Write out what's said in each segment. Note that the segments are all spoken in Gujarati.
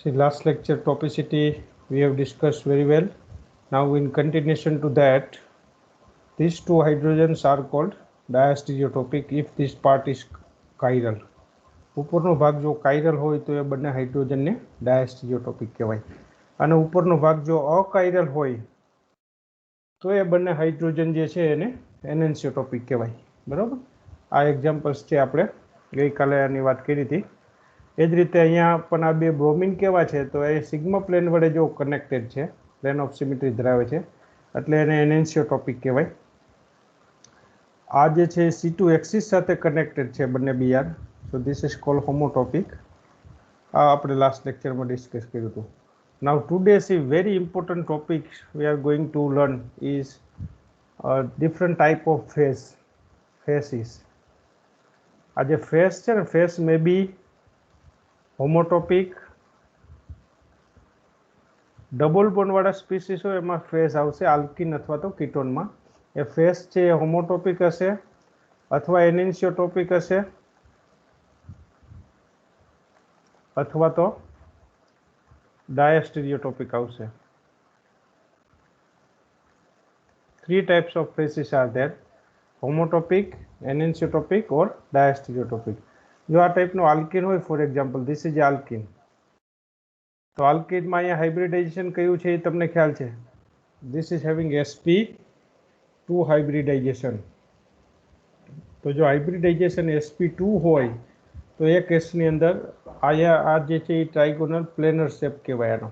See, last lecture topicity we have discussed very well. Now in continuation to that, these two hydrogens are called diastereotopic if this part is chiral. ઉપરનો ભાગ જો કાયરલ હોય તો એ બંને હાઇડ્રોજનને ડાયસ્ટીરિયોટોપિક કહેવાય અને ઉપરનો ભાગ જો અકાયરલ હોય તો એ બંને હાઇડ્રોજન જે છે એને એનેન્સિયોટોપિક કહેવાય. બરાબર, આ એક્ઝામ્પલ્સ છે, આપણે ગઈકાલે આની વાત કરી હતી. એ જ રીતે અહીંયા પણ આ બે બ્રોમિન કેવા છે તો એ સિગ્મા પ્લેન વડે જો કનેક્ટેડ છે, પ્લેન ઓફ સિમેટ્રી ધરાવે છે, એટલે એને એનેન્સિયોટોપિક કહેવાય. આ જે છે C2 એક્સિસ સાથે કનેક્ટેડ છે બંને બીઆર, so this is called homotopic. આ આપણે લાસ્ટ લેક્ચરમાં ડિસ્કસ કર્યું હતું. Now today's a very important topic we are going to learn is different type of phases. આ જે phase છે ને, phase may be homotopic, double bond વાળા સ્પીસીસ હોય એમાં ફેઝ આવશે આલ્કિન અથવા તો કીટોનમાં. એ ફેઝ છે એ હોમોટોપિક હશે અથવા એનેન્સિયોટોપિક હશે અથવા તો diastereotopic આવશે. Three types of phases are there: homotopic, enantiotopic or diastereotopic. જો આ ટાઈપનો આલ્કિન હોય, for example this is alkyne, તો આલ્કિનમાં અહીંયા હાઇબ્રિડાઇઝેશન કયું છે એ તમને ખ્યાલ છે. This is having sp2 hybridisation. તો જો હાઇબ્રિડાઇઝેશન sp2 હોય તો એ કેસની અંદર આ જે છે એ ટ્રાઇગોનલ પ્લેનર શેપ કહેવાય આનો.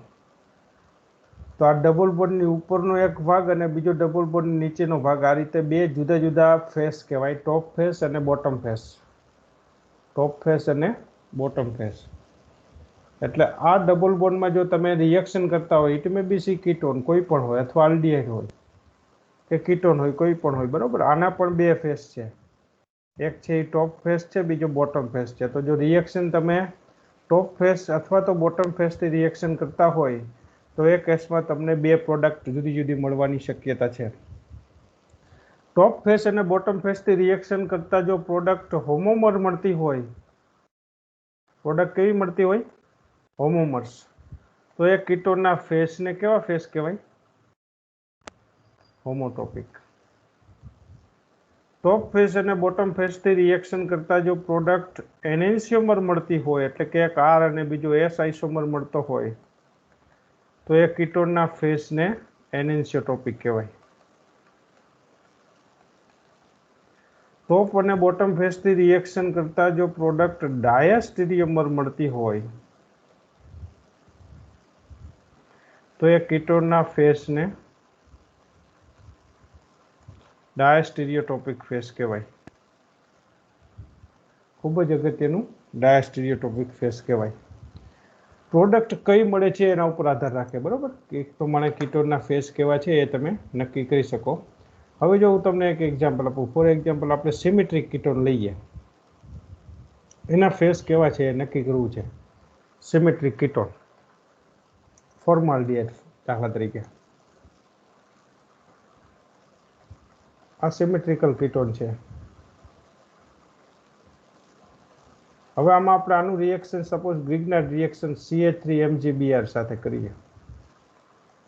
તો આ ડબલ બોન્ડની ઉપરનો એક ભાગ અને બીજો ડબલ બોન્ડ નીચેનો ભાગ, આ રીતે બે જુદા જુદા ફેસ કહેવાય, ટોપ ફેસ અને બોટમ ફેસ. ટોપ ફેસ અને બોટમ ફેસ. એટલે આ ડબલ બોન્ડમાં જો તમે રિએક્શન કરતા હોય, it may be C ketone કોઈ પણ હોય અથવા આલ્ડિહાઇડ હોય કે કીટોન હોય કોઈ પણ હોય, બરાબર. આના પણ બે ફેસ છે, એક છે એ ટોપ ફેસ છે, બીજો બોટમ ફેસ છે. તો જો રિએક્શન તમે ટોપ ફેસ અથવા તો બોટમ ફેસથી રિએક્શન કરતા હોય તો એ કેસમાં તમને બે પ્રોડક્ટ જુદી જુદી મળવાની શક્યતા છે. ટોપ ફેસ અને બોટમ ફેસથી રિએક્શન કરતા જો પ્રોડક્ટ હોમોમર મળતી હોય, પ્રોડક્ટ કેવી મળતી હોય? હોમોમર્સ, તો એ કીટોનના ફેસને કેવા ફેસ કહેવાય? હોમોટોપિક. ટોપ ફેસ અને બોટમ ફેસથી રિએક્શન કરતા જો પ્રોડક્ટ એનેન્સિયોમર મળતી હોય, એટલે કે એક આર અને બીજો એસ આઇસોમર મળતો હોય, તો એ કીટોનના ફેસને એનેન્સિયોટોપિક કહેવાય. ટોપ અને બોટમ ફેસથી રિએક્શન કરતા જો પ્રોડક્ટ ડાયાસ્ટેરિયોમર મળતી હોય તો એ કીટોનના ફેસને ડાયાસ્ટેરિયોટોપિક ફેસ કહેવાય. ખૂબ જ અગત્યનું, ડાયાસ્ટેરિયોટોપિક ફેસ કહેવાય. પ્રોડક્ટ કઈ મળે છે એના ઉપર આધાર રાખે, બરાબર. એક પ્રમાણે કીટોનના ફેસ કેવા છે એ તમે નક્કી કરી શકો. હવે જો હું તમને એક એક્ઝામ્પલ આપું, ફોર એક્ઝામ્પલ આપણે સિમેટ્રિક કીટોન લઈએ, એના ફેસ કેવા છે એ નક્કી કરવું છે. સિમેટ્રિક કીટોન, ફોર્માલ્ડિહાઇડ દાખલા તરીકે, આ સિમેટ્રિકલ કીટોન છે. હવે આમાં આપણે આનું રિએક્શન સપોઝ ગ્રિગ્નાર્ડ રિએક્શન CH3MgBr સાથે કરીએ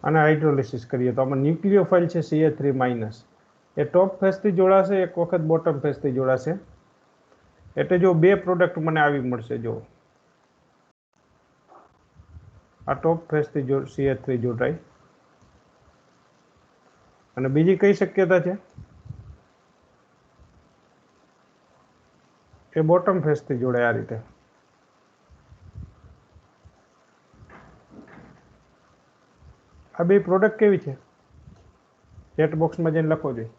અને હાઇડ્રોલિસિસ કરીએ, તો આમાં ન્યુક્લિયોફાઇલ છે CH3-, એ ટોપ ફેસથી જોડાશે, એક વખત બોટમ ફેસથી જોડાશે. એટલે જો બે પ્રોડક્ટ મને આવી મળશે, જો આ ટોપ ફેસથી CH3 જોડાય અને બીજી કઈ શક્યતા છે? એ બોટમ ફેસથી જોડાય આ રીતે. આ બે પ્રોડક્ટ કેવી છે? ચેટ બોક્સમાં જઈને લખો જોઈએ.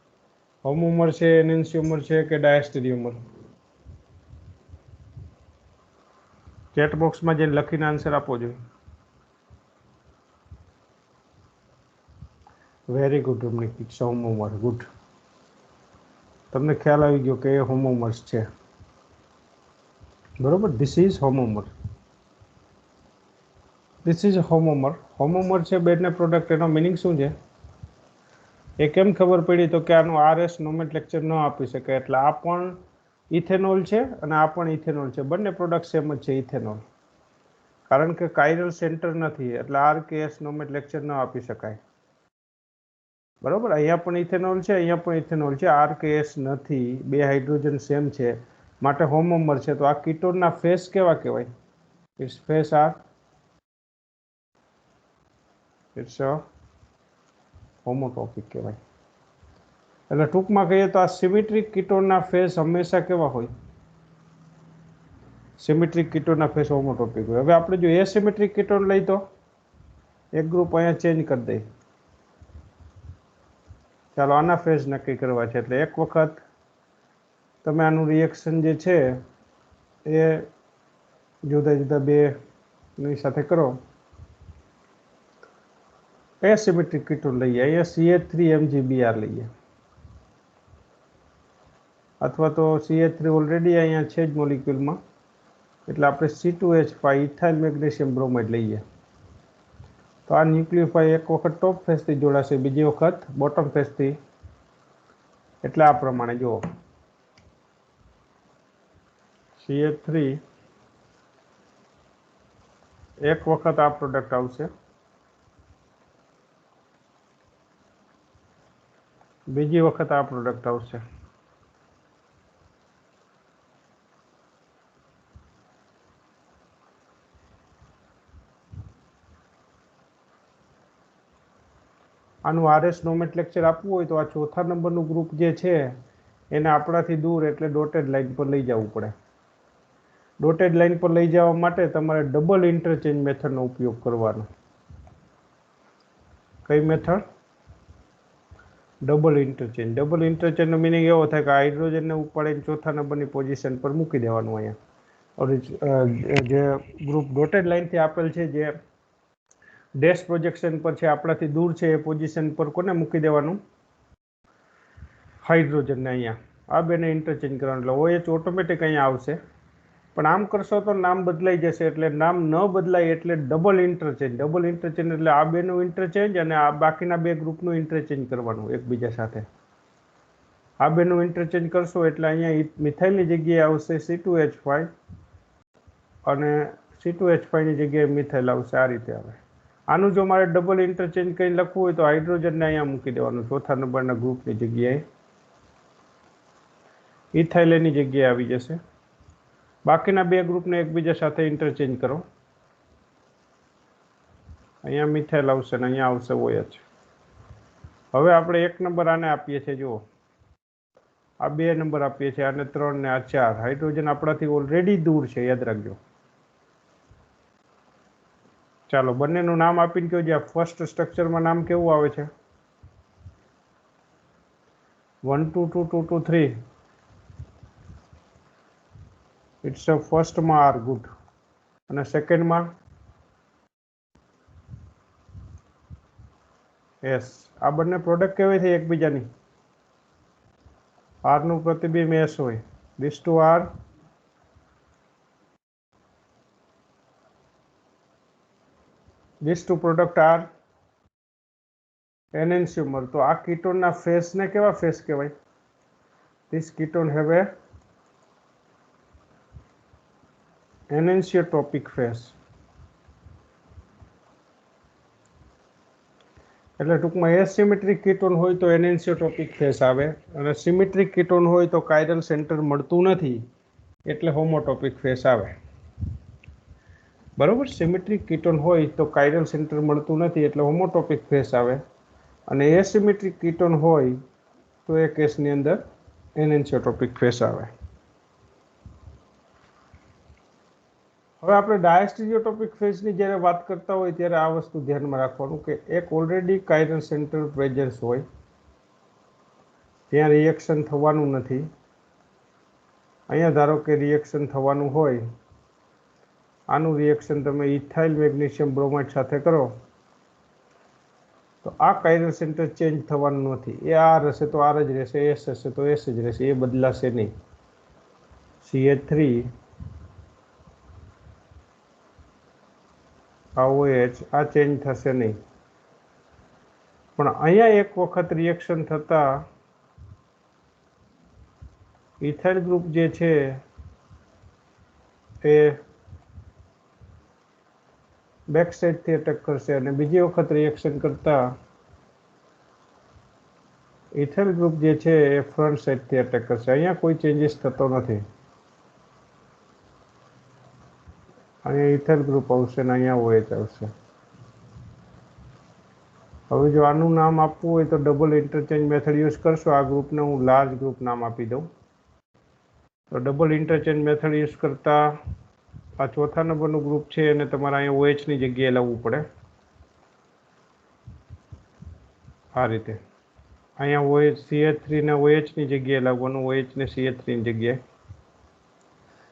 હોમોમર છે, એનેન્સિયોમર છે કે ડાયાસ્ટેરિયોમર? ચેટ બોક્સમાં જઈને લખીને આન્સર આપવો જોઈએ. Very good Ramnik, it's homomer. Good, તમને ખ્યાલ આવી ગયો કે એ હોમોમર્સ છે, બરોબર. This is homomer. This is homomer. Homomer છે બેને પ્રોડક્ટ. એનો મિનિંગ શું છે એ કેમ ખબર પડી? તો કે આનું RS નોમેનક્લેચર ન આપી શકે, એટલે આ પણ ઇથેનોલ છે અને આ પણ ઇથેનોલ છે, બંને પ્રોડક્ટ સેમ જ છે, ઇથેનોલ. कारण के कायरल सेंटर नहीं એટલે આર કે એસ નોમેનક્લેચર ન આપી શકાય. બરોબર, અહીંયા પણ ઇથેનોલ છે, અહીંયા પણ ઇથેનોલ છે, આર કે એસ નથી, બે હાઇડ્રોજન સેમ છે, માટે હોમોમર છે. તો આ કીટોનના ફેસ કેવા કહેવાય? Its face are it's a homotopic કહેવાય. એટલે ટૂંકમાં કહીએ તો આ સિમેટ્રિક કીટોનના ફેસ હંમેશા કેવા હોય? સિમેટ્રિક કીટોનના ફેસ હોમોટોપિક હોય. હવે આપણે જો એસિમેટ્રિક કીટોન લઈ તો એક ગ્રુપ અહીંયા ચેન્જ કરી દઈએ. ચાલો આના ફેઝ નક્કી કરવા છે. એટલે એક વખત તમે આનું રિએક્શન જે છે એ જુદા જુદા બેની સાથે કરો. એસિમેટ્રિક કીટોન લઈએ, અહીંયા CH3MgBr લઈએ, અથવા તો CH3 ઓલરેડી અહીંયા છે જ મોલિક્યુલમાં, એટલે આપણે C2H5 ઇથાઇલ મેગ્નેશિયમ બ્રોમાઇડ લઈએ. તો આ ન્યુક્લિયોફાઇલ એક વખત ટોપ ફેસથી જોડાશે, બીજી વખત બોટમ ફેસથી. એટલે આ પ્રમાણે જુઓ, CH3 એક વખત આ પ્રોડક્ટ આવશે, બીજી વખત આ પ્રોડક્ટ આવશે. આનું આરએસ નોમેનક્લેચર આપવું હોય તો આ ચોથા નંબરનું ગ્રુપ જે છે એને આપણાથી દૂર એટલે ડોટેડ લાઇન પર લઈ જવું પડે. ડોટેડ લાઇન પર લઈ જવા માટે તમારે ડબલ ઇન્ટરચેન્જ મેથડનો ઉપયોગ કરવાનો. કઈ મેથડ? Double interchange. ડબલ ઇન્ટરચેન્જનો મિનિંગ એવો થાય કે હાઇડ્રોજનને ઉપાડીને ચોથા નંબરની પોઝિશન પર મૂકી દેવાનું. અહીંયા જે ગ્રુપ ડોટેડ લાઇનથી આપેલ છે, જે ડેશ પ્રોજેક્શન પર છે, આપણાથી દૂર છે, એ પોઝિશન પર કોને મૂકી દેવાનું? હાઇડ્રોજનને. અહીંયા આ બેને ઇન્ટરચેન્જ કરવાનું. એટલે OH ઓટોમેટિક અહીંયા આવશે. પણ આમ કરશો તો નામ બદલાઈ જશે. એટલે નામ ન બદલાય એટલે ડબલ ઇન્ટરચેન્જ. ડબલ ઇન્ટરચેન્જ એટલે આ બેનું ઇન્ટરચેન્જ અને આ બાકીના બે ગ્રુપનું ઇન્ટરચેન્જ કરવાનું એકબીજા સાથે. આ બેનું ઇન્ટરચેન્જ કરશો એટલે અહીંયા મિથાઇલની જગ્યાએ આવશે C2H5 અને C2H5ની જગ્યાએ મિથાઇલ આવશે. આ રીતે આવે. આનું જો મારે ડબલ ઇન્ટરચેન્જ કંઈ લખવું હોય તો હાઇડ્રોજનને અહીંયા મૂકી દેવાનું, ચોથા નંબરના ગ્રુપની જગ્યાએ. ઇથાઇલ એની જગ્યાએ આવી જશે. બાકીના બે ગ્રુપને એકબીજા સાથે ઇન્ટરચેન્જ કરો. અહીંયા મિથાઇલ આવશે ને અહીંયા આવશે OH. હવે આપણે એક નંબર આને આપીએ છીએ. જુઓ, આ બે નંબર આપીએ છીએ, આને 3 ને આ 4. હાઇડ્રોજન આપણાથી ઓલરેડી દૂર છે, યાદ રાખજો. ચાલો બંનેનું નામ આપીને કહો. જે ફર્સ્ટ સ્ટ્રક્ચરમાં નામ કેવું આવે છે? 1 2 2 2 2 3. ઇટ્સ અ ફર્સ્ટમાં આર. ગુડ. અને સેકન્ડમાં એસ. આ બંને પ્રોડક્ટ કેવી થઈ એકબીજાની? આરનું પ્રતિબિંબ એસ હોય. This two are these two product are enantiomer. તો આ કીટોનના ફેસને કેવા ફેસ કહેવાય? this ketone have a enantiotropic face. એટલે ટૂંકમાં એસિમેટ્રિક કીટોન હોય તો એનેન્સિયોટ્રોપિક ફેસ આવે, અને સિમેટ્રિક કીટોન હોય તો કાયરલ સેન્ટર મળતું નથી એટલે હોમોટોપિક ફેસ આવે. બરોબર. સિમેટ્રિક કીટોન હોય તો કાયરલ સેન્ટર મળતું નથી એટલે હોમોટોપિક ફેસ આવે, અને એસિમેટ્રિક કીટોન હોય તો એ કેસની અંદર એનેન્સિયોટ્રોપિક ફેસ આવે. હવે આપણે ડાયસ્ટીરિયોટોપિક ફેસની જ્યારે વાત કરતા હોય ત્યારે આ વસ્તુ ધ્યાનમાં રાખવાનું કે એક ઓલરેડી કાયરલ સેન્ટર પ્રેઝન્સ હોય, ત્યાં રિએક્શન થવાનું નથી. અહીંયા ધારો કે રિએક્શન થવાનું હોય, આનું રિએક્શન તમે ઇથાઇલ મેગ્નેશિયમ બ્રોમાઇડ સાથે કરો તો આ કાયરલ સેન્ટર ચેન્જ થવાનું નથી. એ આર હશે તો આર જ રહેશે, એસ હશે તો એસ જ રહેશે, એ બદલાશે નહીં. CH3 આ OH આ ચેન્જ થશે નહીં. પણ અહીંયા એક વખત રિએક્શન થતાં ઇથાઇલ ગ્રુપ જે છે એ બેક સાઈડથી અટેક કરશે અને બીજી વખત રિએક્શન કરતા ઇથેલ ગ્રુપ જે છે એ ફ્રન્ટ સાઈડથી અટેક કરશે. અહીંયા કોઈ ચેન્જીસ થતો નથી. અહીંયા ઇથેલ ગ્રુપ આવશે અને અહીંયા OH આવશે. હવે જો આનું નામ આપવું હોય તો ડબલ ઇન્ટરચેન્જ મેથડ યુઝ કરશો. આ ગ્રુપને હું લાર્જ ગ્રુપ નામ આપી દઉં. તો ડબલ ઇન્ટરચેન્જ મેથડ યુઝ કરતા આ ચોથા નંબરનું ગ્રુપ છે અને તમારે અહીંયા OHની જગ્યાએ લાવવું પડે. આ રીતે અહીંયા OH CH3 ને OHની જગ્યાએ લાવવાનું, OH ને CH3ની જગ્યાએ.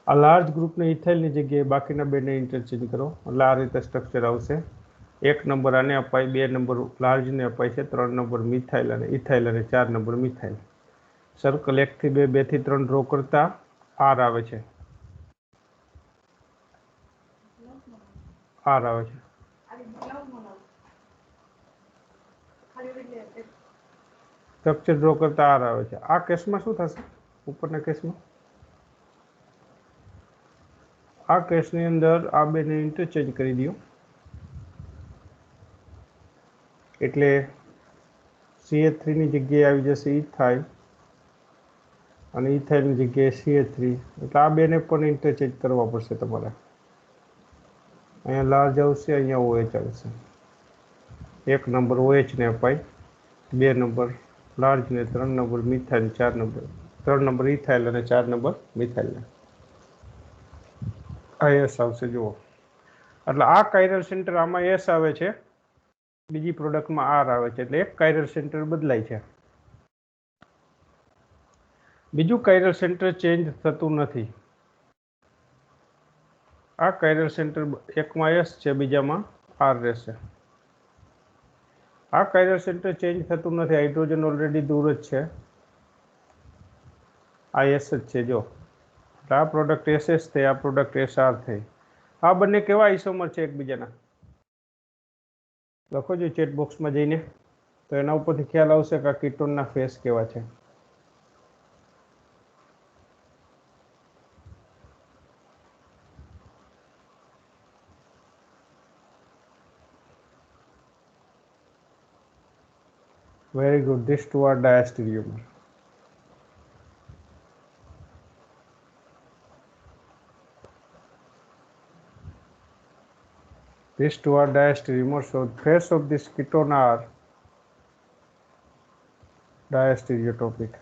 આ લાર્જ ગ્રુપને ઇથાઇલની જગ્યાએ બાકીના બેને ઇન્ટરચેન્જ કરો એટલે આ રીતે સ્ટ્રક્ચર આવશે. 1 નંબર આને અપાય, 2 નંબર લાર્જને અપાય છે, 3 નંબર મિથાઇલ અને ઇથાઇલ અને 4 નંબર મિથાઇલ. સર્કલ 1 થી 2, 2 થી 3 ડ્રો કરતા R આવે છે. R આવે છે. સ્ટ્રક્ચર ડ્રો કરતા R આવે છે. આ કેસમાં શું થશે? ઉપરના કેસમાં આ કેસની અંદર આ બેને ઇન્ટરચેન્જ કરી દો એટલે CH3ની જગ્યાએ આવી જશે ઇથાઇલ અને ઇથાઇલની જગ્યાએ CH3. એટલે આ બેને પણ ઇન્ટરચેન્જ કરવા પડશે તમારે. અહીંયા લાર્જ આવશે, અહીંયા OH આવશે. 1 નંબર OH ને અપાય, 2 નંબર લાર્જ ને, 3 નંબર મિથાઇલ, 3 નંબર ઇથાઇલ અને 4 નંબર મિથાઇલને. આ S આવશે. જુઓ એટલે આ કાયરલ સેન્ટર આમાં S આવે છે, બીજી પ્રોડક્ટમાં R આવે છે. એટલે એક કાયરલ સેન્ટર બદલાય છે, બીજું કાયરલ સેન્ટર ચેન્જ થતું નથી. આ કાયરલ સેન્ટર એકમાં S છે, બીજામાં R રહેશે. આ કાયરલ સેન્ટર ચેન્જ થતું નથી. હાઇડ્રોજન ઓલરેડી દૂર જ છે. આ S જ છે. જો આ પ્રોડક્ટ SS થઈ, આ પ્રોડક્ટ SR થઈ. આ બંને કેવા આઇસોમર છે એકબીજાના? લખો જો ચેટ બોક્સમાં જઈને, તો એના ઉપરથી ખ્યાલ આવશે કે આ કીટોનના ફેસ કેવા છે. Very good. These two are diastereomer. These two are diastereomer. So face of this ketone are diastereotopic.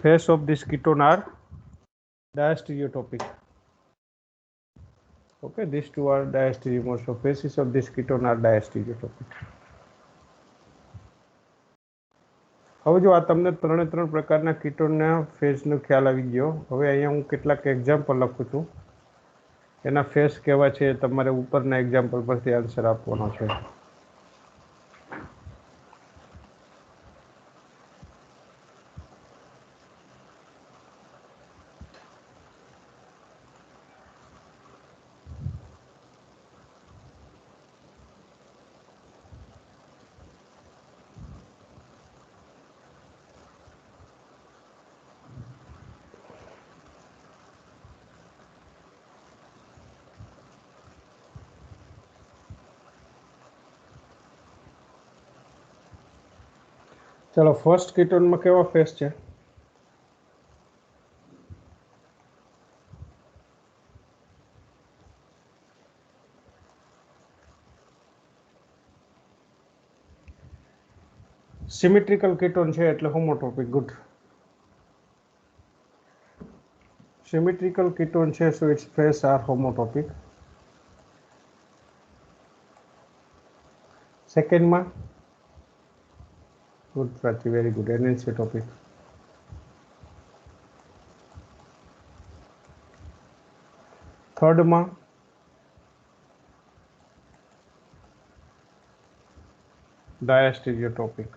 Face of this ketone are diastereotopic. Okay, these two are diastereomer. So faces of this ketone are diastereotopic. હવે જો આ તમને 3 પ્રકારના કીટોનના ફેઝનો ખ્યાલ આવી ગયો. હવે અહીંયા હું કેટલાક એક્ઝામ્પલ લખું છું. એના ફેઝ કેવા છે તમારે ઉપરના એક્ઝામ્પલ પરથી આન્સર આપવાનો છે. ચલો ફર્સ્ટ કીટોનમાં કેવા ફેઝ છે? સિમેટ્રિકલ કીટોન છે એટલે હોમોટોપિક. ગુડ. સિમેટ્રિકલ કીટોન છે, so its phase are homotopic. સેકન્ડમાં good Prachi, very good, enantiotopic. થર્ડમાં ડાયાસ્ટેરિયોટોપિક.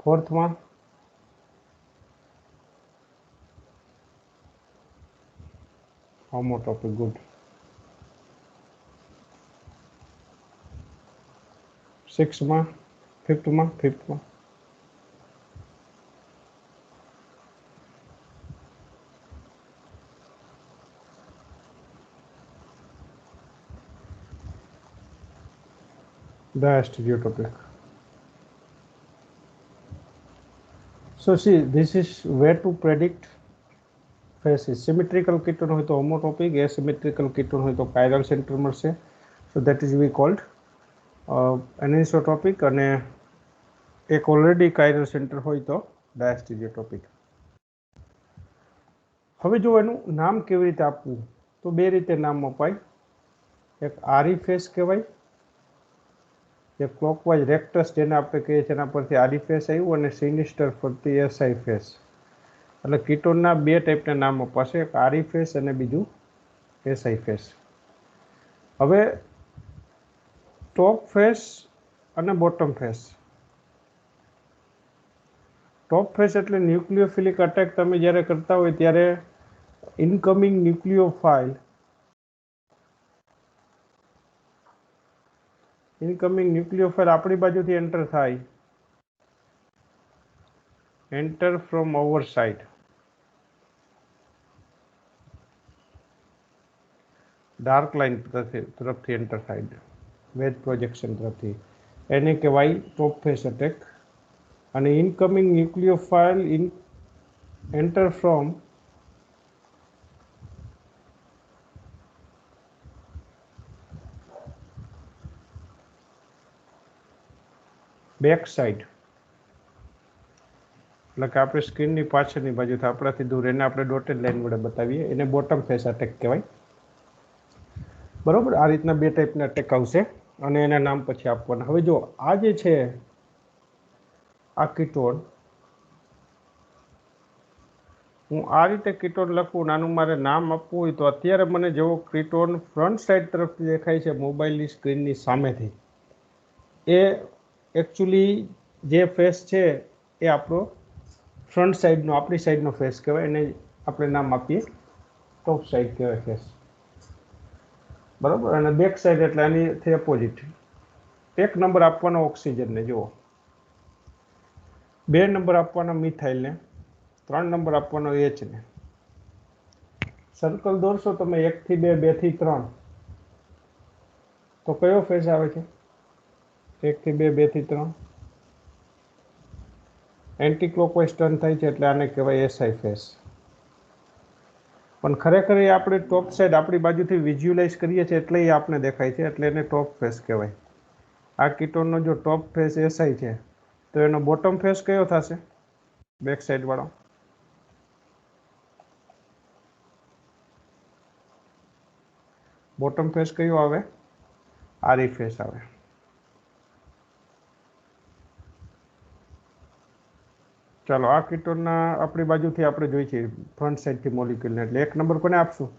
ફોર્થમાં હોમોટોપિક. ગુડ. ફિફ્થમાં diastereotopic. So see, this is where to predict phases. Symmetrical ketone હોય તો homotopic, asymmetrical ketone હોય તો chiral center મળશે. So that is we called anisotropic, અને એક ઓલરેડી chiral center હોય તો diastereotopic. હવે જો એનું નામ કેવી રીતે આપવું, તો બે રીતે નામ અપાય. એક આરી ફેસ કહેવાય, જે ક્લોકવાઇઝ રેક્ટસ જેને આપણે કહીએ છીએ એના પરથી આરી ફેસ આવ્યું, અને સિનિસ્ટર પરથી એસઆઈ ફેસ. એટલે કીટોનના બે ટાઈપના નામ અપાશે, એક આરી ફેસ અને બીજું એસઆઈ ફેસ. હવે ટોપ ફેસ અને બોટમ ફેસ. ટોપ ફેસ એટલે ન્યુક્લિયોફિલિક અટેક તમે જ્યારે કરતા હોય ત્યારે ઇનકમિંગ ન્યુક્લિયોફાઇલ આપણી બાજુથી એન્ટર થાય, enter from our side. Dark line તરફથી એન્ટર થાય, વેજ પ્રોજેક્શન તરફથી, એને કહેવાય ટોપ ફેસ અટેક. અને incoming nucleophile enter from back side. એટલે કે આપણે સ્ક્રીનની પાછળની બાજુથી આપણાથી દૂર, એને આપણે ડોટેડ લાઇન વડે બતાવીએ, એને બોટમ ફેસ અટેક કહેવાય. બરોબર, આ રીતના બે ટાઈપના અટેક આવશે અને એના નામ પછી આપવાના. હવે જો આ જે છે આ કીટોન, હું આ રીતે કીટોન લખું, આનું મારે નામ આપવું હોય તો અત્યારે મને જેવો કીટોન ફ્રન્ટ સાઈડ તરફથી દેખાય છે મોબાઈલની સ્ક્રીનની સામેથી, એ એકચ્યુઅલી જે ફેસ છે એ આપણો ફ્રન્ટ સાઈડનો, આપણી સાઈડનો ફેસ કહેવાય. એને આપણે નામ આપીએ ટોપ સાઈડ કહેવાય ફેસ. બરાબર, અને બેક સાઈડ એટલે આની ઓપોઝિટ. એક નંબર આપવાનો ઓક્સિજનને, જુઓ 2 નંબર આપવાના મિથાઇલને, 3 નંબર આપવાનો એચને. સર્કલ દોરશો તમે 1 થી 2, 2 થી 3, તો કયો ફેસ આવે છે? 1 થી 2, 2 થી 3 એન્ટી ક્લોકવાઇઝ ટર્ન થાય છે, એટલે આને કહેવાય એસઆઈ ફેસ. પણ ખરેખર એ આપણે ટોપ સાઈડ આપણી બાજુથી વિઝ્યુલાઇઝ કરીએ છીએ એટલે એ આપણે દેખાય છે, એટલે એને ટોપ ફેસ કહેવાય. આ કીટોનનો જો ટોપ ફેસ એસઆઈ છે તો એનો બોટમ ફેસ કયો થશે? બેક સાઈડ વાળો. બોટમ ફેસ કયો આવે? આરી ફેસ આવે. ચાલો, આ કીટોનના આપણી બાજુથી આપણે જોઈ છીએ ફ્રન્ટ સાઈડથી મોલિક્યુલને, એટલે 1 નંબર કોને આપશું?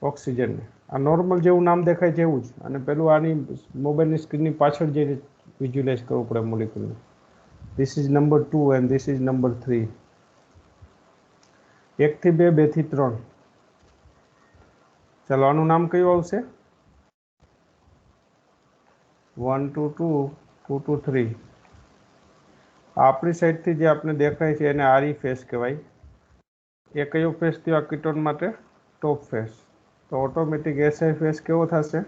ઓક્સિજનને. આ નોર્મલ જેવું નામ દેખાય છે એવું જ, અને પેલું આની મોબાઈલની સ્ક્રીનની પાછળ જે વિઝ્યુલાઇઝ કરવું પડે મોલિક્યુલને. This is number 2 and this is number 3. 1 થી 2, 2 થી 3. ચાલો, આનું નામ કયું આવશે? 1 to 2, 2 to 3. આપણી સાઈડથી જે આપણે દેખાય છે એને આરી ફેસ કહેવાય. એ કયો ફેસ થયો આ કીટોન માટે? ટોપ ફેસ. તો ઓટોમેટિક એસઆઈ ફેસ કેવો થશે?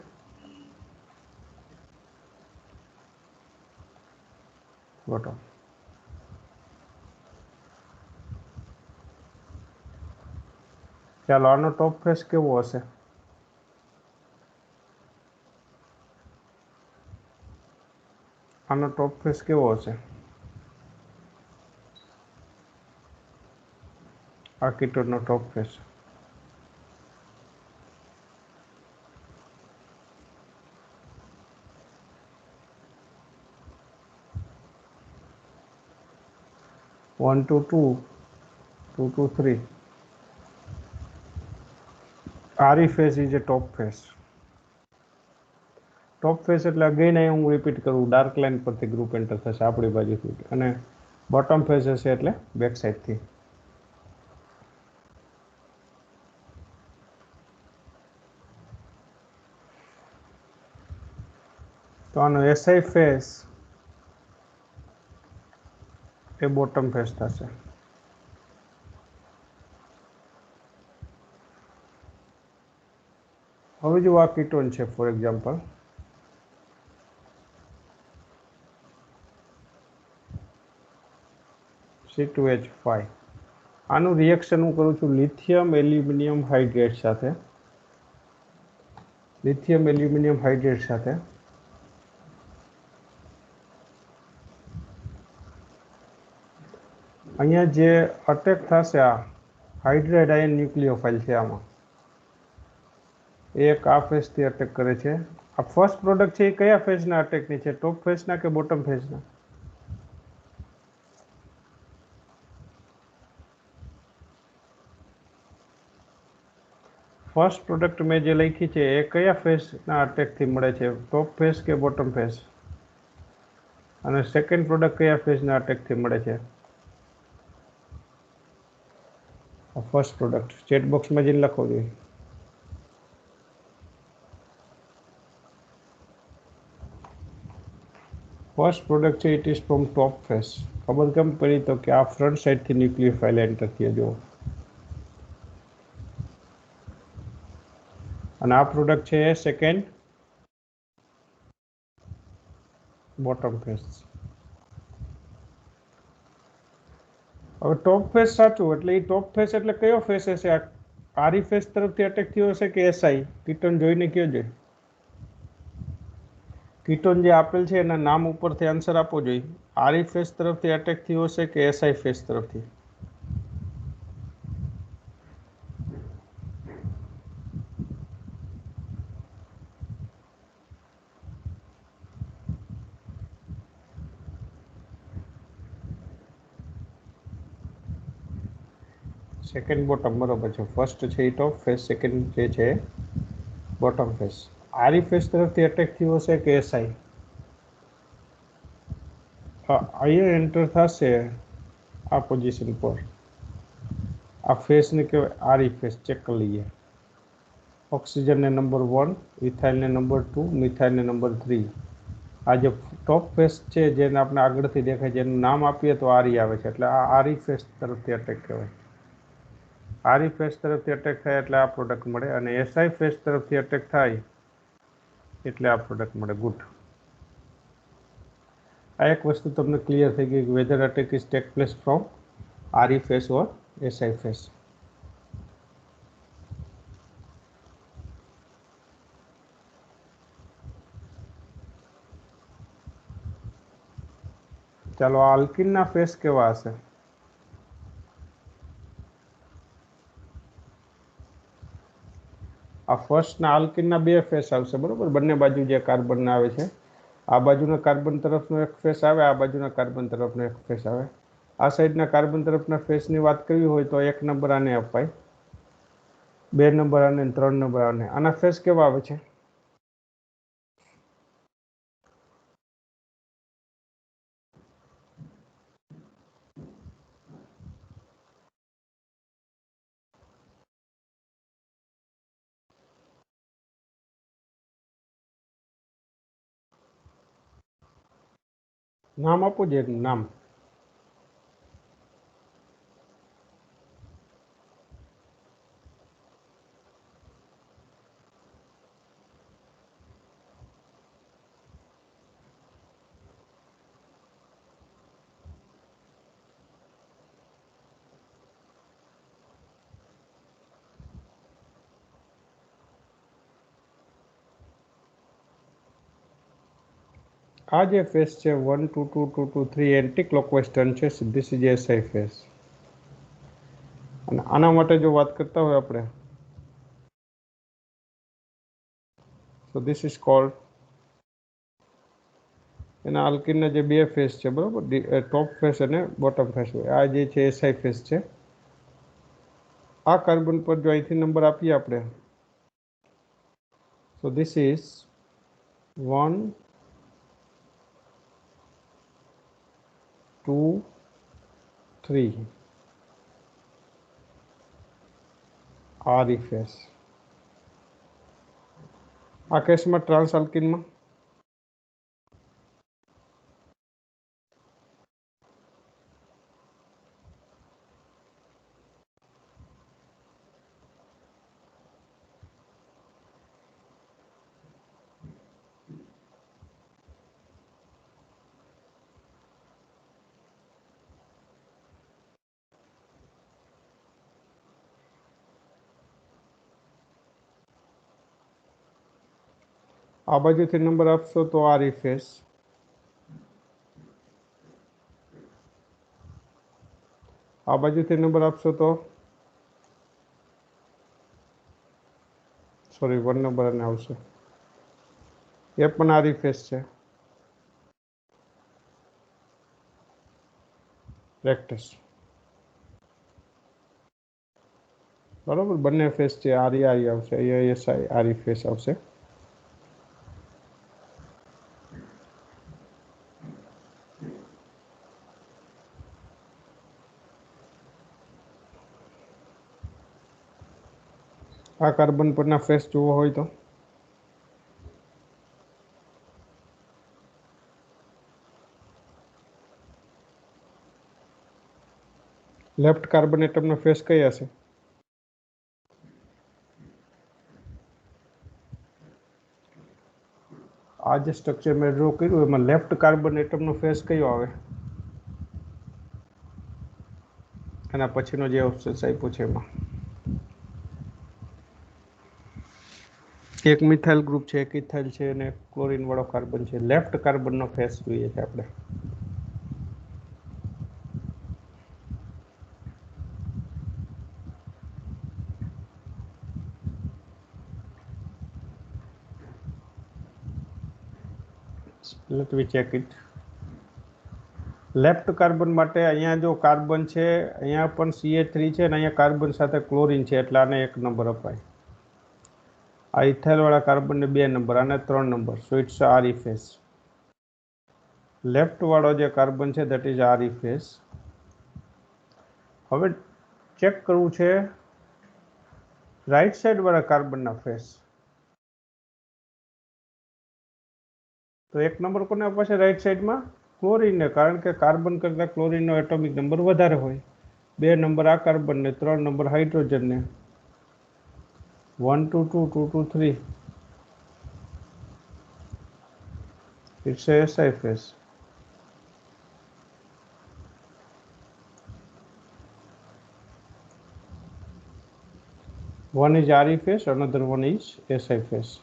બોટમ. ચાલો, આનો ટોપ ફેસ કેવો હશે? આનો ટોપ ફેસ કેવો હશે? આ કીટોનનો top face. One to 2, 2 to 3. Re face is a top face. Top face એટલે અગેન અહીં હું રિપીટ કરું, ડાર્ક લાઇન પરથી ગ્રુપ એન્ટર થશે આપણી બાજુથી, અને બોટમ ફેસ હશે એટલે બેક સાઈડથી. તો આનો એસઆઈ ફેસ એ બોટમ ફેસ થશે. હવે જો આ કીટોન છે ફોર એક્ઝામ્પલ, C2H5 આનું રિએક્શન હું કરું છું લિથિયમ એલ્યુમિનિયમ હાઇડ્રેટ સાથે અહીંયા જે અટેક થશે આ હાઇડ્રેટ આયન ન્યુક્લિયોફાઇલ છે આમાં એક આ ફેઝથી અટેક કરે છે આ ફર્સ્ટ પ્રોડક્ટ છે એ કયા ફેઝના અટેકની છે ટોપ ફેઝના કે બોટમ ફેઝના ફર્સ્ટ પ્રોડક્ટ મેં જે લખી છે એ કયા ફેઝના અટેકથી મળે છે ટોપ ફેઝ કે બોટમ ફેઝ અને સેકન્ડ પ્રોડક્ટ કયા ફેઝના અટેકથી મળે છે ફર્સ્ટ પ્રોડક્ટ ચેટ બોક્સમાં જઈને લખો જોઈએ ફર્સ્ટ પ્રોડક્ટ છે it is from top phase ખબર કેમ પડી તો કે આ ફ્રન્ટ સાઈડથી ન્યુક્લિયોફાઇલ એન્ટર થયા જુઓ અને આ પ્રોડક્ટ છે સેકન્ડ બોટમ ફેઝ હવે ટોપ ફેઝ સાચું એટલે એ ટોપ ફેઝ એટલે કયો ફેઝ હશે આરી ફેઝ તરફથી અટેક થયો હશે કે એસઆઈ કીટોન જોઈને કયો જોઈએ કીટોન જે આપેલ છે એના નામ ઉપરથી આન્સર આપવો જોઈએ આરી ફેઝ તરફથી અટેક થયો હશે કે એસઆઈ ફેઝ તરફથી સેકન્ડ બોટમ બરોબર છે ફર્સ્ટ છે એ ટોપ ફેઝ સેકન્ડ જે છે બોટમ ફેઝ આરી ફેઝ તરફથી અટેક થયો હશે કે એસઆઈ અહીંયા એન્ટર થશે આ પોઝિશન પર આ ફેઝને કહેવાય આરી ફેઝ ચેક કરી લઈએ ઓક્સિજનને નંબર 1 ઇથાઇલને નંબર 2 મિથાઇલને નંબર 3 આ જે ટોપ ફેઝ છે જેને આપણે આગળથી દેખાય જેનું નામ આપીએ તો આરી આવે છે એટલે આ આરી ફેઝ તરફથી અટેક કહેવાય આરી ફેઝ તરફથી અટેક થાય એટલે આ પ્રોડક્ટ મળે અને એસઆઈ ફેઝ તરફથી અટેક થાય એટલે આ પ્રોડક્ટ મળે ગુડ આ એક વસ્તુ તમને ક્લિયર થઈ ગઈ કે whether attack is take place from Re phase or SI phase ચાલો આ આલ્કિનના ફેઝ કેવા હશે આ ફર્સ્ટના આલ્કિનના બે ફેસ આવશે બરોબર બંને બાજુ જે કાર્બનના આવે છે આ બાજુના કાર્બન તરફનો એક ફેસ આવે આ બાજુના કાર્બન તરફનો એક ફેસ આવે આ સાઈડના કાર્બન તરફના ફેસની વાત કરવી હોય તો 1 નંબર આને અપાય 2 નંબર આને 3 નંબર આને આના ફેસ કેવા આવે છે નામ આપો જે નામ આ જે ફેસ છે 1 2 2 2 2 3 એન્ટી ક્લોકવાઇઝ ટર્ન છે ધીસ ઇઝ એસઆઈ ફેસ અને આના માટે જો વાત કરતા હોય આપણે તો ધીસ ઇઝ કોલ્ડ એના આલ્કિનના જે બે ફેસ છે બરોબર ટોપ ફેસ અને બોટમ ફેસ હોય આ જે છે એસઆઈ ફેસ છે આ કાર્બન પર જો અહીંથી નંબર આપીએ આપણે તો ધીસ ઇઝ 1 2 3 આરી ફેસ આ કેસમાં ટ્રાન્સ આલ્કિનમાં આ બાજુથી નંબર આપશો તો આ રિફેસ, આ બાજુથી નંબર આપશો તો સોરી 1 નંબર અને આવશે, એ પણ આ રિફેસ છે, પ્રેક્ટિસ બરોબર. બંને ફેસ છે, આરી આવશે, અહીંયા એસઆઈ આરી ફેસ આવશે. આ કાર્બન પરના ફેસ જોવો હોય તો લેફ્ટ કાર્બન એટમનો ફેસ કઈ હશે? આ જે સ્ટ્રક્ચર મેં ડ્રો કર્યું એમાં લેફ્ટ કાર્બન એટમનો ફેસ કયો આવે? એના પછીનો જે ઓપ્શન આપ્યો છે એમાં એક મિથાઇલ ગ્રુપ છે, એક ઇથાઇલ છે અને ક્લોરીન વાળો કાર્બન છે. લેફ્ટ કાર્બનનો ફેસ જોઈએ છે આપણે. Let me check it. Left carbon માટે અહીંયા જો કાર્બન છે, અહીંયા પણ CH3 છે અને અહીંયા કાર્બન સાથે ક્લોરીન છે એટલે આને 1 નંબર અપાય. આ ઇથાઇલ વાળા કાર્બનને 2 નંબર, આને 3 number. So it's Re face. Left વાળો જે કાર્બન છે દેટ ઇઝ આરી ફેસ. હવે ચેક કરવું છે રાઈટ સાઈડ વાળા કાર્બનના ફેસ. તો 1 નંબર કોને અપાશે રાઈટ સાઈડમાં? ક્લોરીનને, કારણ કે કાર્બન કરતાં ક્લોરીનનો એટોમિક નંબર વધારે હોય. 2 નંબર આ કાર્બનને, 3 number હાઇડ્રોજનને. 1 2 2 2 2 3. It's a SI phase. One is RE phase, another one is SI phase.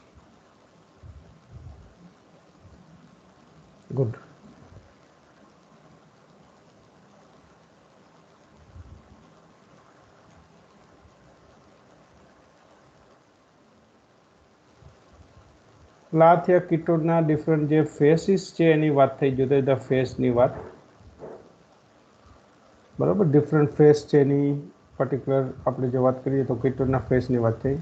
Good. આ થયા કીટોનના ડિફરન્ટ જે ફેસીસ છે એની વાત થઈ, જુદા જુદા ફેસની વાત, બરાબર. ડિફરન્ટ ફેસ છે એની પર્ટિક્યુલર આપણે જે વાત કરીએ તો કીટોનના ફેસની વાત થઈ.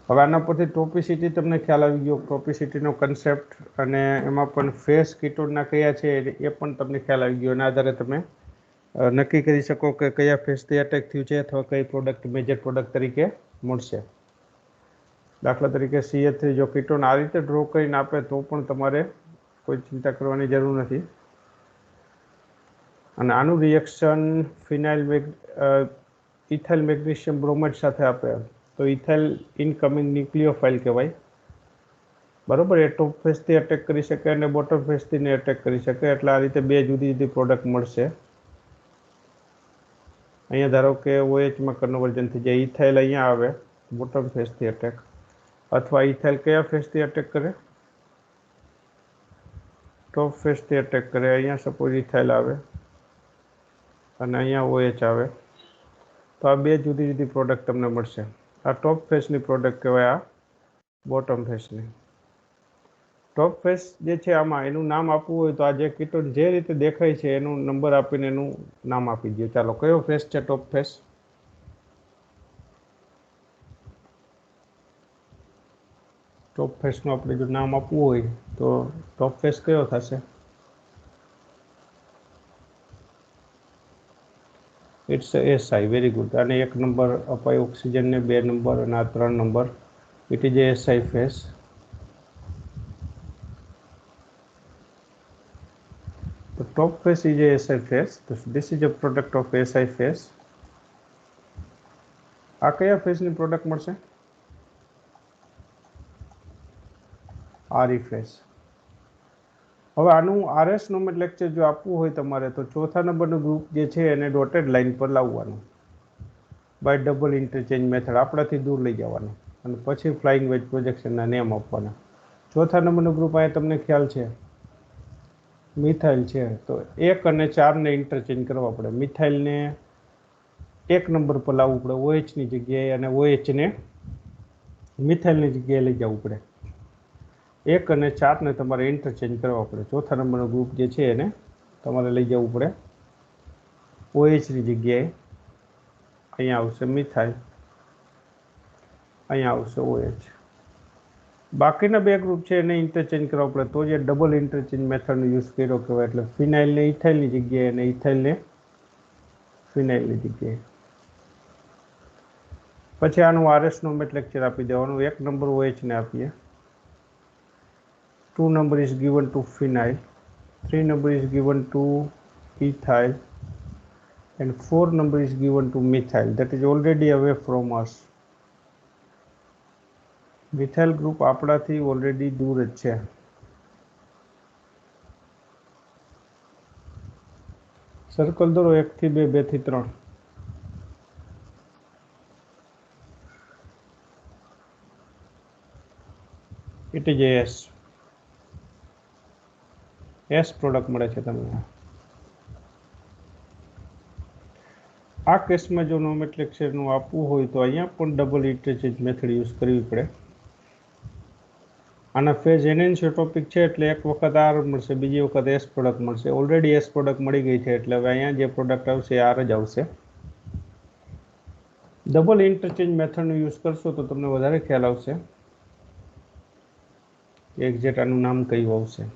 હવે આના પરથી ટોપિસિટી તમને ખ્યાલ આવી ગયો, ટોપિસિટીનો કન્સેપ્ટ, અને એમાં પણ ફેસ કીટોનના કયા છે એ પણ તમને ખ્યાલ આવી ગયો. એના આધારે તમે નક્કી કરી શકો કે કયા ફેસથી અટેક થયું છે અથવા કઈ પ્રોડક્ટ મેજર પ્રોડક્ટ તરીકે મળશે. દાખલા તરીકે CH3 જો કીટોન આ રીતે ડ્રો કરીને આપે તો પણ તમારે કોઈ ચિંતા કરવાની જરૂર નથી. અને આનું રિએક્શન ઇથાઇલ મેગ્નેશિયમ બ્રોમાઇડ સાથે આપે તો ઇથાઇલ ઇનકમિંગ ન્યુક્લિયોફાઇલ કહેવાય, બરોબર. એ ટોપ ફેસથી અટેક કરી શકે અને બોટમ ફેસથી અટેક કરી શકે, એટલે આ રીતે 2 જુદી જુદી પ્રોડક્ટ મળશે. અહીંયા ધારો કે OHમાં કન્વર્જન થઈ જાય, ઇથાઇલ અહીંયા આવે બોટમ ફેસથી અટેક, અથવા ઇથાઇલ કયા ફેસથી અટેક કરે? ટોપ ફેસથી અટેક કરે. અહીંયા સપોઝ ઇથાઇલ આવે અને અહીંયા OH આવે તો આ 2 જુદી જુદી પ્રોડક્ટ તમને મળશે. આ ટોપ ફેસની પ્રોડક્ટ કહેવાય, આ બોટમ ફેસની. ટોપ ફેસ જે છે આમાં એનું નામ આપવું હોય તો આ જે કીટોન જે રીતે દેખાય છે એનું નંબર આપીને એનું નામ આપી દો. ચાલો, કયો ફેસ છે ટોપ ફેસ? ટોપ ફેસનું આપણે જો નામ આપવું હોય તો ટોપ ફેસ કયો થશે? It's SI. Very good. આને 1 નંબર અપાય ઓક્સિજનને, 2 નંબર અને આ 3 number. It is A SI face. The top phase is a SI phase. This is a product of SI phase. આ કયા ફેઝની પ્રોડક્ટ મળશે? RE phase. હવે આનું RS નોમેનક્લેચર જો આપવું હોય તમારે તો ચોથા નંબરનું ગ્રુપ જે છે એને ડોટેડ લાઇન પર લાવવાનું બાય ડબલ ઇન્ટરચેન્જ મેથડ, આપણાથી દૂર લઈ જવાનું અને પછી ફ્લાઇંગ વેજ પ્રોજેક્શનના નેમ આપવાના. ચોથા નંબરનું ગ્રુપ અહીંયા તમને ખ્યાલ છે મિથાઇલ છે, તો 1 અને 4 ને ઇન્ટરચેન્જ કરવા પડે. મિથાઇલને 1 નંબર પર લાવવું પડે OH ની જગ્યાએ, અને OH ને મિથાઇલની જગ્યાએ લઈ જવું પડે. 1 અને 4 ને તમારે ઇન્ટરચેન્જ કરવા પડે. ચોથા નંબરનો ગ્રુપ જે છે એને તમારે લઈ જવું પડે OH ની જગ્યાએ. અહીંયા આવશે મિથાઇલ, અહીંયા આવશે OH. બાકીના 2 ગ્રુપ છે એને ઇન્ટરચેન્જ કરવા પડે, તો જે ડબલ ઇન્ટરચેન્જ મેથડનો યુઝ કર્યો કહેવાય. એટલે ફિનાઇલને ઇથાઇલની જગ્યાએ અને ઇથાઇલને ફિનાઇલની જગ્યાએ. પછી આનું RS નોમેટ લેક્ચર આપી દેવાનું. 1 નંબર OH ને આપીએ, 2 number is given to phenyl, 3 number is given to ethyl, and 4 number is given to methyl. That is already away from us. Methyl group આપણાથી ઓલરેડી દૂર જ છે. સર્કલ દોરો 1 થી 2, 2 થી 3. It is S. S product મળે છે તમને. આ કેસમાં જો નોમેટ લેક્ચરનું આપવું હોય તો અહીંયા પણ ડબલ ઇન્ટરચેન્જ મેથડ યુઝ કરવી પડે. આના ફેઝ એનેન્સિયોટોપિક છે એટલે એક વખત R મળશે, બીજી વખત S પ્રોડક્ટ મળશે. ઓલરેડી S પ્રોડક્ટ મળી ગઈ છે એટલે હવે અહીંયા જે પ્રોડક્ટ આવશે એ R જ આવશે. ડબલ ઇન્ટરચેન્જ મેથડનો યુઝ કરશો તો તમને વધારે ખ્યાલ આવશે એક્ઝેક્ટ આનું નામ કયું આવશે.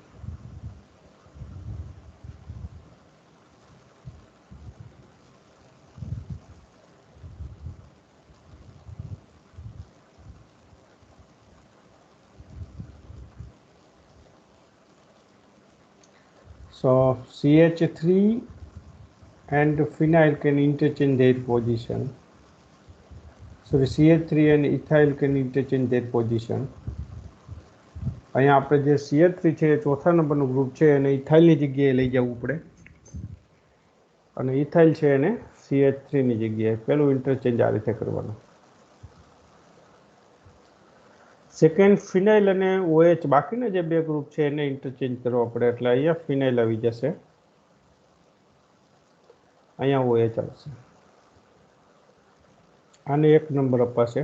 So CH3 and phenyl can interchange their position. Sorry, CH3 and ethyl can interchange their position. અહીંયા આપણે જે CH3 છે એ ચોથા નંબરનું ગ્રુપ છે એને ઇથાઇલની જગ્યાએ લઈ જવું પડે, અને ઇથાઇલ છે એને CH3 ની જગ્યાએ. પહેલું ઇન્ટરચેન્જ આ રીતે કરવાનું. સેકન્ડ ફિનાઇલ અને OH બાકીના જે 2 ગ્રુપ છે એને ઇન્ટરચેન્જ કરવા પડે, એટલે અહીંયા ફિનાઇલ આવી જશે, અહીંયા OH આવશે. આને 1 નંબર અપાશે.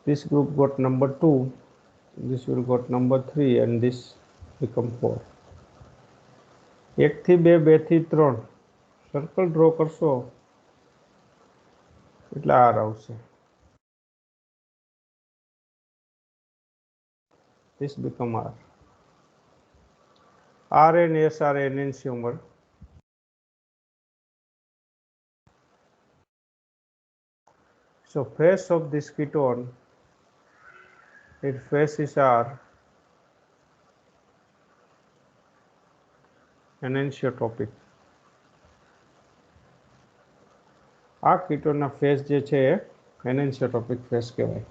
This group got number 2, this will got number 3, and this become 4. 1 થી 2, 2 થી 3 સર્કલ ડ્રો કરશો એટલે R આવશે. This become R. R and S are enantiomer. So face of this ketone, its faces are enantiotropic. આ કીટોનના ફેસ જે છે એનેન્સિયોટ્રોપિક ફેસ કહેવાય.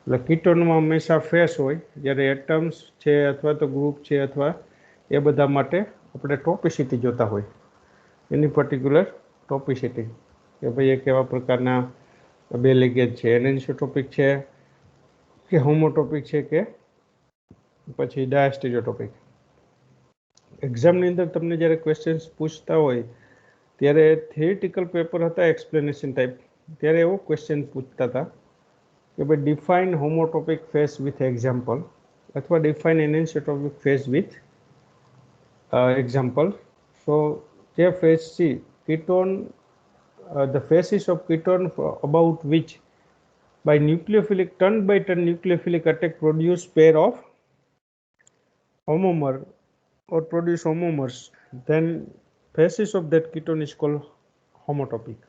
એટલે કીટોનમાં હંમેશા ફેસ હોય, જ્યારે એટમ્સ છે અથવા તો ગ્રુપ છે અથવા એ બધા માટે આપણે ટોપિસિટી જોતા હોય, એની પર્ટિક્યુલર ટોપિસિટી કે ભાઈ એ કેવા પ્રકારના 2 લિગેન્ડ છે, એનેન્સિયોટ્રોપિક છે કે હોમોટોપિક છે કે પછી ડાયસ્ટેરિયોટોપિક. એક્ઝામની અંદર તમને જ્યારે ક્વેશ્ચન્સ પૂછતા હોય ત્યારે થિયરિટિકલ પેપર હતા એક્સપ્લેનેશન ટાઈપ, ત્યારે એવો ક્વેશ્ચન પૂછતા હતા કે ભાઈ ડિફાઇન હોમોટોપિક ફેસ વિથ એક્ઝામ્પલ અથવા ડિફાઇન એનેન્સિયોટ્રોપિક ફેસ વિથ એક્ઝામ્પલ. સો જે face C ketone, the faces of ketone about which by nucleophilic turn by turn nucleophilic attack produce pair of homomer or produce homomers, then faces of that ketone is called homotopic.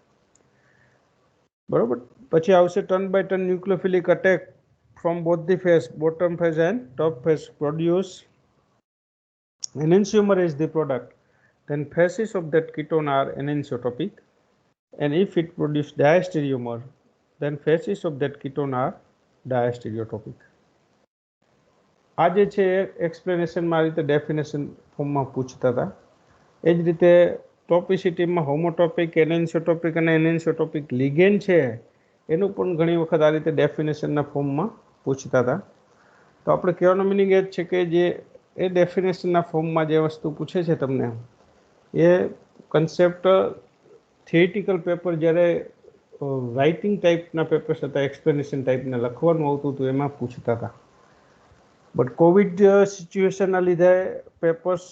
બરોબર. પછી આવશે turn by turn nucleophilic attack from both the face, bottom face and top face produce enantiomer as the product, then faces of that ketone are enantiotropic. And if it produce diastereomer, then faces of that ketone are diastereotropic. આ જે છે એક્સપ્લેનેશનમાં આ રીતે ડેફિનેશન ફોર્મમાં પૂછતા હતા. એ જ રીતે ટોપિસિટીમાં હોમોટોપિક, એનેન્સિયોટોપિક અને એનેન્સિયોટોપિક લિગેન્ડ છે એનું પણ ઘણી વખત આ રીતે ડેફિનેશનના ફોર્મમાં પૂછતા હતા. તો આપણે કહેવાનો મિનિંગ એ જ છે કે જે એ ડેફિનેશનના ફોર્મમાં જે વસ્તુ પૂછે છે તમને એ કન્સેપ્ટ થિયરિટિકલ પેપર જ્યારે રાઇટિંગ ટાઈપના પેપર્સ હતા, એક્સપ્લેનેશન ટાઈપના લખવાનું આવતું હતું એમાં પૂછતા હતા. બટ કોવિડ સિચ્યુએશનના લીધે papers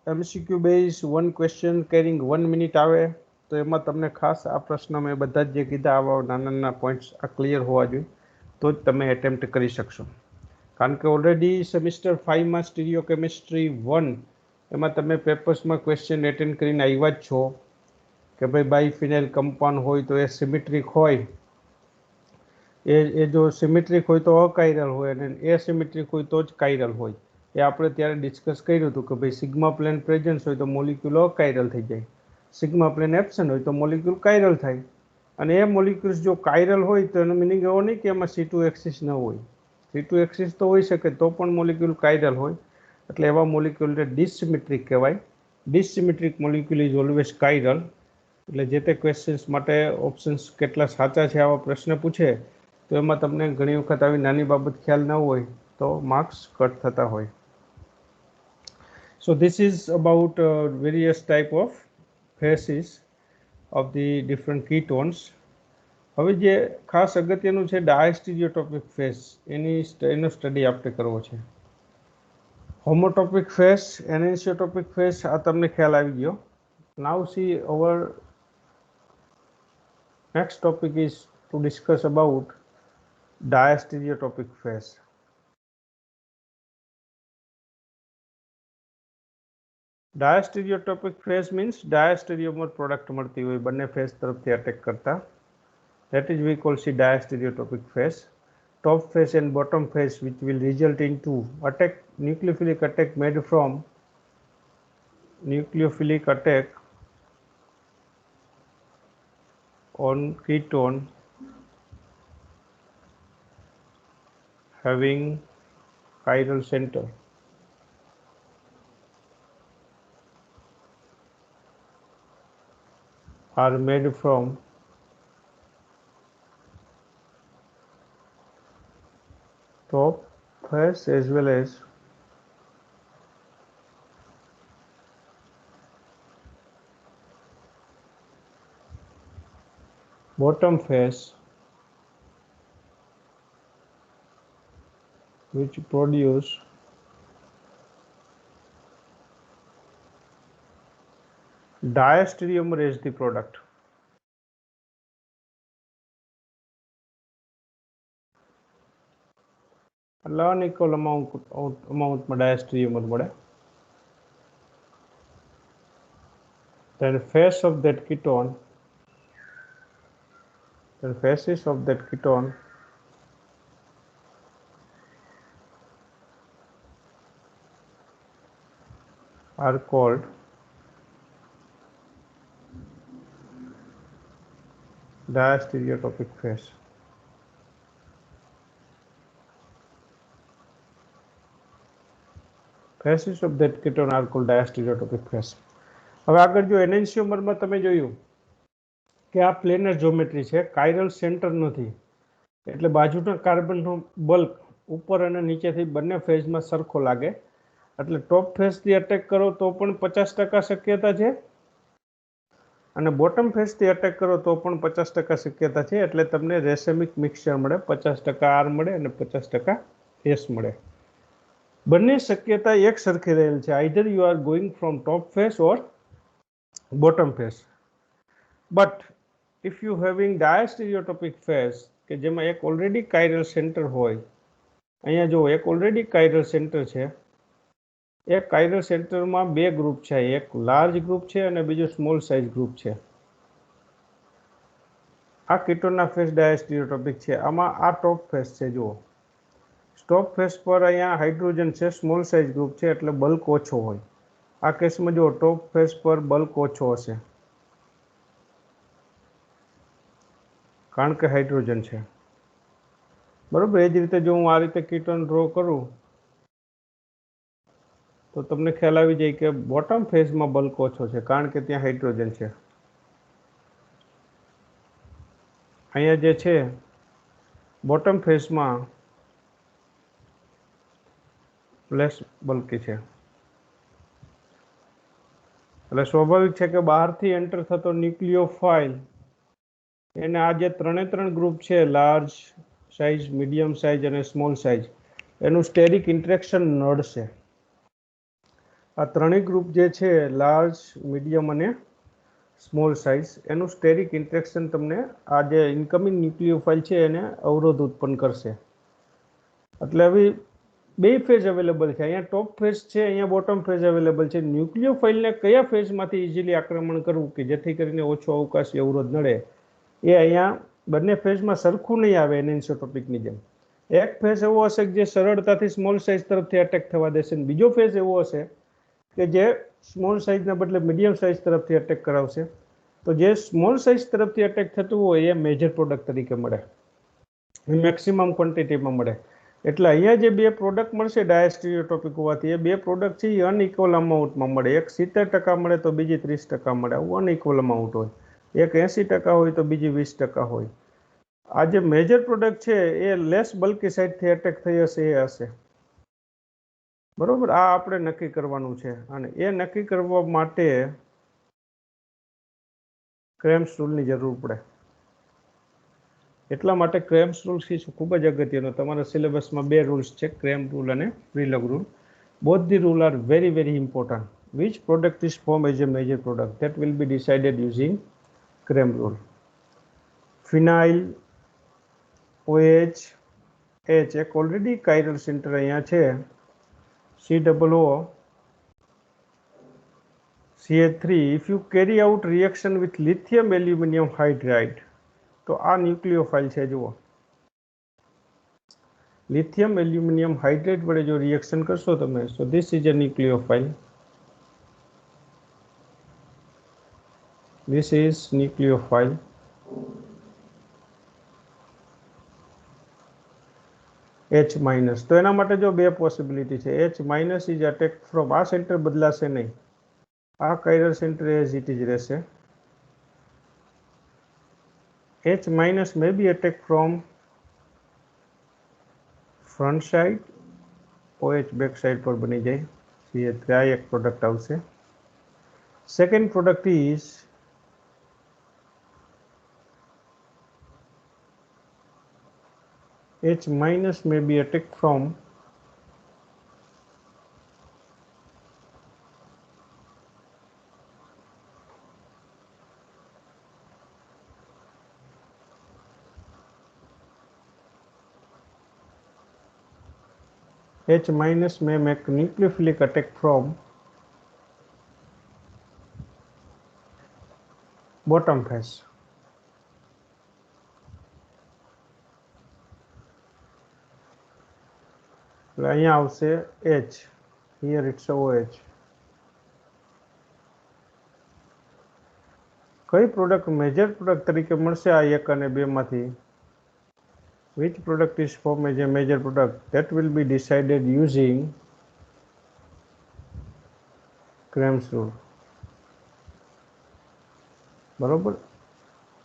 MCQ base, one question carrying 1 minute આવે, તો એમાં તમને ખાસ આ પ્રશ્ન મેં બધા જ જે કીધા આવા નાના નાના પોઈન્ટ્સ આ ક્લિયર હોવા જોઈએ તો જ તમે એટેમ્પ્ટ કરી શકશો. કારણ કે ઓલરેડી સેમિસ્ટર 5માં સ્ટીરિયો કેમિસ્ટ્રી 1 એમાં તમે પેપર્સમાં ક્વેશ્ચન એટેન્ડ કરીને આવ્યા જ છો કે ભાઈ બાયફિનાઇલ કમ્પાઉન્ડ હોય તો એ સિમેટ્રિક હોય, એ જો સિમેટ્રિક હોય તો અકાયરલ હોય અને એસિમેટ્રિક હોય તો જ કાયરલ હોય. એ આપણે ત્યારે ડિસ્કસ કર્યું હતું કે ભાઈ સિગ્મા પ્લેન પ્રેઝન્સ હોય તો મોલિક્યુલ અકાયરલ થઈ જાય, સિગ્મા પ્લેન એબ્સન્ટ હોય તો મોલિક્યુલ કાયરલ થાય. અને એ મોલિક્યુલ્સ જો કાયરલ હોય તો એનો મિનિંગ એવો નહીં કે એમાં C2 એક્સિસ ન હોય. C2 એક્સિસ તો હોઈ શકે તો પણ મોલિક્યુલ કાયરલ હોય, એટલે એવા મોલિક્યુલને ડિસસિમેટ્રિક કહેવાય. ડિસસિમેટ્રિક મોલિક્યુલ ઇઝ ઓલવેઝ કાયરલ. એટલે જે તે ક્વેશ્ચન્સ માટે ઓપ્શન્સ કેટલા સાચા છે આવા પ્રશ્ન પૂછે તો એમાં તમને ઘણી વખત આવી નાની બાબત ખ્યાલ ન હોય તો માર્ક્સ કટ થતા હોય. So this is about various type of phases of the different ketones. હવે જે ખાસ અગત્યનું છે ડાયસ્ટીરિયોટોપિક ફેઝ, એનો સ્ટડી આપણે કરવો છે. હોમોટોપિક ફેઝ, એનેન્સિયોટોપિક ફેઝ આ તમને ખ્યાલ આવી ગયો. Now see our next topic is to discuss about diastereotopic phase. Diastereotopic phase means diastereomer product મળતી હોય બંને ફેઝ તરફથી અટેક કરતા. That is we call see diastereotopic phase. Top phase and bottom phase which will result into attack, nucleophilic attack made from nucleophilic attack on ketone having chiral center. Are made from top phase as well as bottom phase which produce diastereomer as the product. unequal amount માં diastereomer મળે. Then phase of that ketone, the phases of that ketone are called diastereotopic phase. Phases of that ketone are called diastereotopic phase. હવે આગળ જો એનેન્સિયોમરમાં તમે જોયું કે આ પ્લેનર જ્યોમેટ્રી છે, કાયરલ સેન્ટર નથી, એટલે બાજુના કાર્બનનો બલ્ક ઉપર અને નીચેથી બંને ફેઝમાં સરખો લાગે. એટલે ટોપ ફેઝથી અટેક કરો તો પણ 50% શક્યતા છે અને બોટમ ફેઝથી અટેક કરો તો પણ 50% શક્યતા છે. એટલે તમને રેસેમિક મિક્સચર મળે, 50% R મળે અને 50% S મળે. બંને શક્યતા એક સરખી રહેલ છે. Either you are going from top phase or bottom phase. But if you having diastereotopic phase કે જેમાં એક ઓલરેડી કાયરલ સેન્ટર હોય, અહીંયા જો એક ઓલરેડી કાયરલ સેન્ટર છે, એક કાયરલ સેન્ટરમાં બે ગ્રુપ છે, એક લાર્જ ગ્રુપ છે અને બીજું સ્મોલ સાઇઝ ગ્રુપ છે. આ કીટોનના ફેઝ ડાયસ્ટીરિયોટોપિક છે. આમાં આ ટોપ ફેઝ છે. જુઓ ટોપ ફેઝ પર અહીંયા હાઇડ્રોજન છે, સ્મોલ સાઇઝ ગ્રુપ છે એટલે બલ્ક ઓછો હોય. આ કેસમાં જો ટોપ ફેઝ પર બલ્ક ઓછો હશે કારણ કે હાઇડ્રોજન છે, બરોબર. એ જ રીતે જો હું આ રીતે કીટોન ડ્રો કરું તો તમને ખ્યાલ આવી જાય કે બોટમ ફેઝમાં બલ્ક ઓછો છે કારણ કે ત્યાં હાઇડ્રોજન છે. અહીંયા જે છે બોટમ ફેઝમાં લેસ બલ્કી છે, એટલે સ્વાભાવિક છે કે બહારથી એન્ટર થતો ન્યુક્લિયોફાઇલ એને આ જે ત્રણ ગ્રુપ છે, લાર્જ સાઇઝ, મીડિયમ સાઇઝ અને સ્મોલ સાઇઝ, એનું સ્ટેરિક ઇન્ટરેક્શન નડશે. આ ત્રણેય ગ્રુપ જે છે, લાર્જ, મીડિયમ અને સ્મોલ સાઇઝ, એનું સ્ટેરિક ઇન્ટરેક્શન તમને આ જે ઇન્કમિંગ ન્યુક્લિયોફાઇલ છે એને અવરોધ ઉત્પન્ન કરશે. એટલે હવે બે ફેઝ અવેલેબલ છે, અહીંયા ટોપ ફેઝ છે, અહીંયા બોટમ ફેઝ અવેલેબલ છે. ન્યુક્લિયોફાઇલને કયા ફેઝમાંથી ઇઝીલી આક્રમણ કરવું કે જેથી કરીને ઓછો અવકાશી અવરોધ નડે, એ અહીંયા બંને ફેઝમાં સરખું નહીં આવે એનેન્સોટોપિકની જેમ. એક ફેઝ એવો હશે કે જે સરળતાથી સ્મોલ સાઇઝ તરફથી અટેક થવા દેશે, અને બીજો ફેઝ એવો હશે કે જે સ્મોલ સાઇઝના બદલે મીડિયમ સાઇઝ તરફથી અટેક કરાવશે. તો જે સ્મોલ સાઇઝ તરફથી અટેક થતું હોય એ મેજર પ્રોડક્ટ તરીકે મળે, મેક્સિમમ ક્વોન્ટિટીમાં મળે. એટલે અહીંયા જે બે પ્રોડક્ટ મળશે ડાયસ્ટીરિયોટોપિક હોવાથી, એ બે પ્રોડક્ટ છે એ અનઇક્વલ અમાઉન્ટમાં મળે. એક 70% મળે તો બીજી 30% મળે, આવું અનઇક્વલ અમાઉન્ટ હોય. એક 80% હોય તો બીજી 20% હોય. આ જે મેજર પ્રોડક્ટ છે એ લેસ બલ્કી સાઇડથી અટેક થઈ હશે એ હશે. બરોબર, આ આપણે નક્કી કરવાનું છે, અને એ નક્કી કરવા માટે ક્રેમ્સ રૂલની જરૂર પડે. એટલા માટે ક્રેમ્સ રૂલ ખૂબ જ અગત્યનો. તમારા સિલેબસમાં બે રૂલ્સ છે, ક્રેમ રૂલ અને Prelog rule. Both the rule are very very important. Which product is form as a major product, that will be decided using Cram rule. Phenyl, OH, H એક ઓલરેડી કાયરલ સેન્ટર અહીંયા છે, COO, CH3. if you carry out reaction with lithium aluminum hydride, તો આ ન્યુક્લિયોફાઇલ છે, જુઓ. લિથિયમ એલ્યુમિનિયમ હાઇડ્રેટ વડે જો રિએક્શન કરશો તમે, so this is a nucleophile. This is nucleophile. H minus. તો એના માટે જો બે પોસિબિલિટી છે. H minus is attack from, આ સેન્ટર બદલાશે નહીં, આ chiral centre as it is રહેશે. H minus may be attack from front side, OH back side પર બની જાય. CH3 આ એક પ્રોડક્ટ આવશે. Second product is H minus may be attack from H minus may make nucleophilic attack from bottom phase. અહીંયા આવશે H, here it's OH. કઈ પ્રોડક્ટ મેજર પ્રોડક્ટ તરીકે મળશે આ એક અને બે માંથી? Which product is formed as a major product, that will be decided using Crames rule. બરોબર,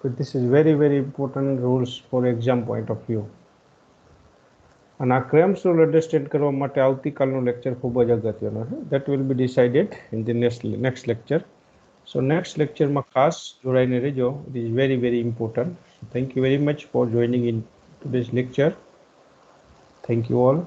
but this is very very important rules for exam point of view. અને આ ક્રેમ્સ રૂલ અન્ડરસ્ટેન્ડ કરવા માટે આવતીકાલનું લેક્ચર ખૂબ જ અગત્યનો છે. that will be decided in the next lecture. So next lectureમાં ખાસ જોડાઈને રહેજો. It is very very important. So thank you very much for joining in today's lecture. Thank you all.